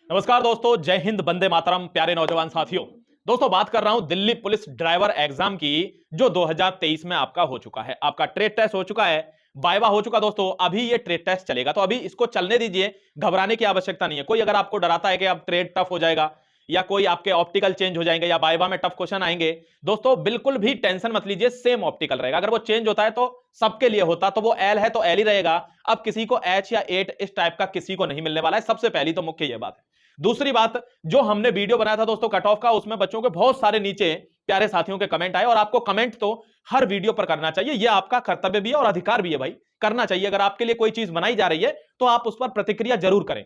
नमस्कार दोस्तों, जय हिंद, वंदे मातरम। प्यारे नौजवान साथियों, दोस्तों बात कर रहा हूं दिल्ली पुलिस ड्राइवर एग्जाम की, जो 2023 में आपका हो चुका है। आपका ट्रेड टेस्ट हो चुका है, वाइवा हो चुका। दोस्तों अभी ये ट्रेड टेस्ट चलेगा, तो अभी इसको चलने दीजिए, घबराने की आवश्यकता नहीं है। कोई अगर आपको डराता है कि अब ट्रेड टफ हो जाएगा या कोई आपके ऑप्टिकल चेंज हो जाएंगे या वाइवा में टफ क्वेश्चन आएंगे, दोस्तों बिल्कुल भी टेंशन मत लीजिए। सेम ऑप्टिकल रहेगा। अगर वो चेंज होता है तो सबके लिए होता, तो वो एल है तो एल ही रहेगा। अब किसी को एच या एट इस टाइप का किसी को नहीं मिलने वाला है। सबसे पहली तो मुख्य ये बात है। दूसरी बात, जो हमने वीडियो बनाया था दोस्तों कट ऑफ का, उसमें बच्चों के बहुत सारे नीचे प्यारे साथियों के कमेंट आए, और आपको कमेंट तो हर वीडियो पर करना चाहिए। यह आपका कर्तव्य भी है और अधिकार भी है भाई, करना चाहिए। अगर आपके लिए कोई चीज बनाई जा रही है तो आप उस पर प्रतिक्रिया जरूर करें।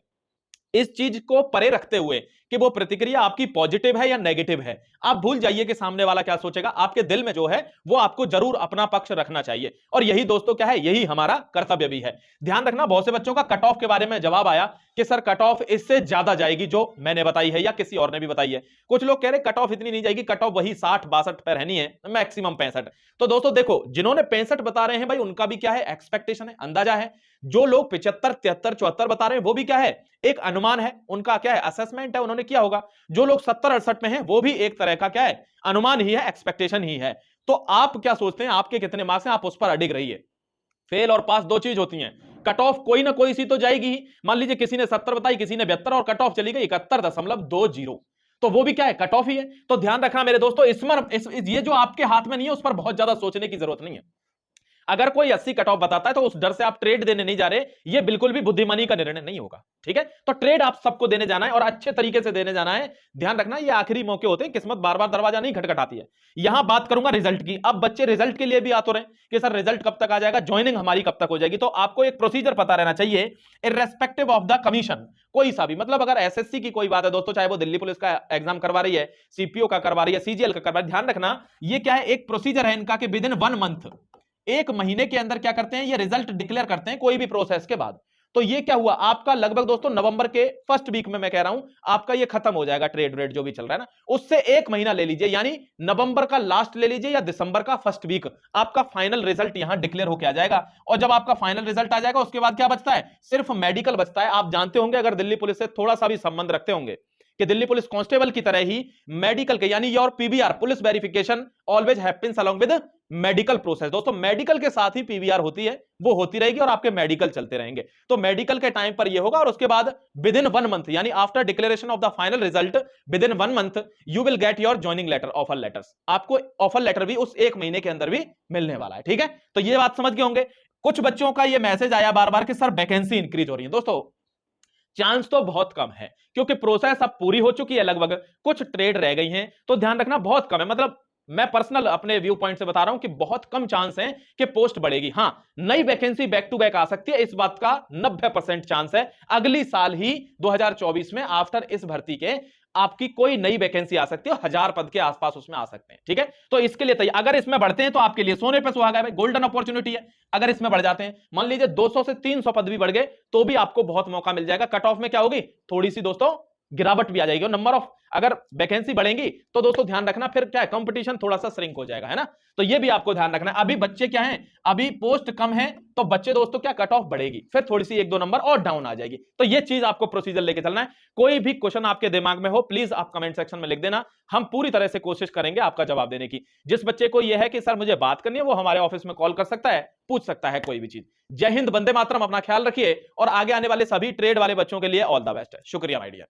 इस चीज को परे रखते हुए कि वो प्रतिक्रिया आपकी पॉजिटिव है या नेगेटिव है, आप भूल जाइए कि सामने वाला क्या सोचेगा। आपके दिल में जो है वो आपको जरूर अपना पक्ष रखना चाहिए, और यही दोस्तों क्या है, यही हमारा कर्तव्य भी है। ध्यान रखना, बहुत से बच्चों का कट ऑफ के बारे में जवाब आया कि सर कट ऑफ इससे ज्यादा जाएगी जो मैंने बताई है या किसी और ने भी बताई है। कुछ लोग कह रहे कट ऑफ इतनी नहीं जाएगी, कट ऑफ वही 60-62 पे रहनी है, मैक्सिमम 65। तो दोस्तों देखो, जिन्होंने 65 बता रहे हैं भाई, उनका भी क्या है, एक्सपेक्टेशन है, अंदाजा है। जो लोग 75, 73, 74 बता रहे हैं, वो भी क्या है, एक अनुमान है, उनका क्या है, असेसमेंट है, उन्होंने किया होगा। जो लोग 70, 68 में हैं, वो भी एक तरह का क्या है, अनुमान ही है, एक्सपेक्टेशन ही है। तो आप क्या सोचते हैं, आपके कितने मार्क्स हैं, आप उस पर अडिग रहिए। फेल और पास दो चीज होती हैं। कट ऑफ कोई ना कोई सी तो जाएगी ही। मान लीजिए किसी ने 70 बताई, किसी ने 72, और कट ऑफ चली गई 71.20, तो वो भी क्या है, कट ऑफ ही है। तो ध्यान रखना मेरे दोस्तों, ये जो आपके हाथ में नहीं है, उस पर बहुत ज्यादा सोचने की जरूरत नहीं है। अगर कोई 80 कट ऑफ बताता है तो उस डर से आप ट्रेड देने नहीं जा रहे, ये बिल्कुल भी बुद्धिमानी का निर्णय नहीं होगा। ठीक है, तो ट्रेड आप सबको देने जाना है और अच्छे तरीके से देने जाना है। ध्यान रखना, ये आखिरी मौके होते हैं, किस्मत बार बार दरवाजा नहीं खटखटाती है। यहां बात करूंगा रिजल्ट की। अब बच्चे रिजल्ट के लिए भी आ तो रहे कि सर रिजल्ट कब तक आ जाएगा, ज्वाइनिंग हमारी कब तक हो जाएगी। तो आपको एक प्रोसीजर पता रहना चाहिए, इर्रेस्पेक्टिव ऑफ द कमीशन। कोई सा भी, मतलब अगर एसएससी की कोई बात है दोस्तों, चाहे वो दिल्ली पुलिस का एग्जाम करवा रही है, सीपीओ का करवा रही है, सीजीएल का करवा रही है, ध्यान रखना ये क्या है, एक प्रोसीजर है इनका कि विद इन 1 मंथ, एक महीने के अंदर क्या करते हैं, ये रिजल्ट डिक्लेयर करते हैं कोई भी प्रोसेस के बाद। तो ये क्या हुआ आपका, लगभग दोस्तों नवंबर के फर्स्ट वीक में, मैं कह रहा हूं आपका ये खत्म हो जाएगा। ट्रेड रेट जो भी चल रहा है ना, उससे एक महीना ले लीजिए, यानी नवंबर का लास्ट ले लीजिए या दिसंबर का फर्स्ट वीक, आपका फाइनल रिजल्ट यहां डिक्लेयर होकर आ जाएगा। और जब आपका फाइनल रिजल्ट आ जाएगा, उसके बाद क्या बचता है, सिर्फ मेडिकल बचता है। आप जानते होंगे, अगर दिल्ली पुलिस से थोड़ा सा भी संबंध रखते होंगे, कि दिल्ली पुलिस कांस्टेबल की तरह ही मेडिकल के, यानी your PVR, police verification always happens along with medical process. दोस्तों मेडिकल के साथ ही पीवीआर होती है, वो होती रहेगी और आपके मेडिकल चलते रहेंगे। तो मेडिकल के टाइम पर ये होगा, और उसके बाद विद इन 1 मंथ, यानी after declaration of the final result, within 1 month you will get your joining letter, offer letters. आपको ऑफर लेटर भी उस एक महीने के अंदर भी मिलने वाला है। ठीक है, तो ये बात समझ गए होंगे। कुछ बच्चों का ये मैसेज आया बार बार कि सर वैकेंसी इंक्रीज हो रही है। दोस्तों चांस तो बहुत कम है, क्योंकि प्रोसेस अब पूरी हो चुकी है, लगभग कुछ ट्रेड रह गई हैं। तो ध्यान रखना, बहुत कम है। मतलब मैं पर्सनल अपने व्यू पॉइंट से बता रहा हूं कि बहुत कम चांस है कि पोस्ट बढ़ेगी। हां, नई वैकेंसी बैक टू बैक आ सकती है, इस बात का 90% चांस है। अगली साल ही 2024 में आफ्टर इस भर्ती के आपकी कोई नई वैकेंसी आ सकती है, 1000 पद के आसपास उसमें आ सकते हैं। ठीक है, तो इसके लिए तैयार, अगर इसमें बढ़ते हैं तो आपके लिए सोने पे सुहागा है भाई, गोल्डन अपॉर्चुनिटी है। अगर इसमें बढ़ जाते हैं, मान लीजिए 200 से 300 पद भी बढ़ गए, तो भी आपको बहुत मौका मिल जाएगा। कट ऑफ में क्या होगी, थोड़ी सी दोस्तों गिरावट भी आ जाएगी, और नंबर ऑफ, अगर वैकेंसी बढ़ेंगी तो दोस्तों ध्यान रखना, फिर क्या है, कंपटीशन थोड़ा सा श्रिंक हो जाएगा, है ना। तो ये भी आपको ध्यान रखना है। अभी बच्चे क्या हैं, अभी पोस्ट कम है, तो बच्चे दोस्तों क्या, कट ऑफ बढ़ेगी, फिर थोड़ी सी 1-2 नंबर और डाउन आ जाएगी। तो ये चीज आपको प्रोसीजर लेके चलना है। कोई भी क्वेश्चन आपके दिमाग में हो, प्लीज आप कमेंट सेक्शन में लिख देना, हम पूरी तरह से कोशिश करेंगे आपका जवाब देने की। जिस बच्चे को यह है कि सर मुझे बात करनी है, वो हमारे ऑफिस में कॉल कर सकता है, पूछ सकता है कोई भी चीज। जय हिंद, वंदे मातरम, अपना ख्याल रखिए, और आगे आने वाले सभी ट्रेड वाले बच्चों के लिए ऑल द बेस्ट है। शुक्रिया माय डियर।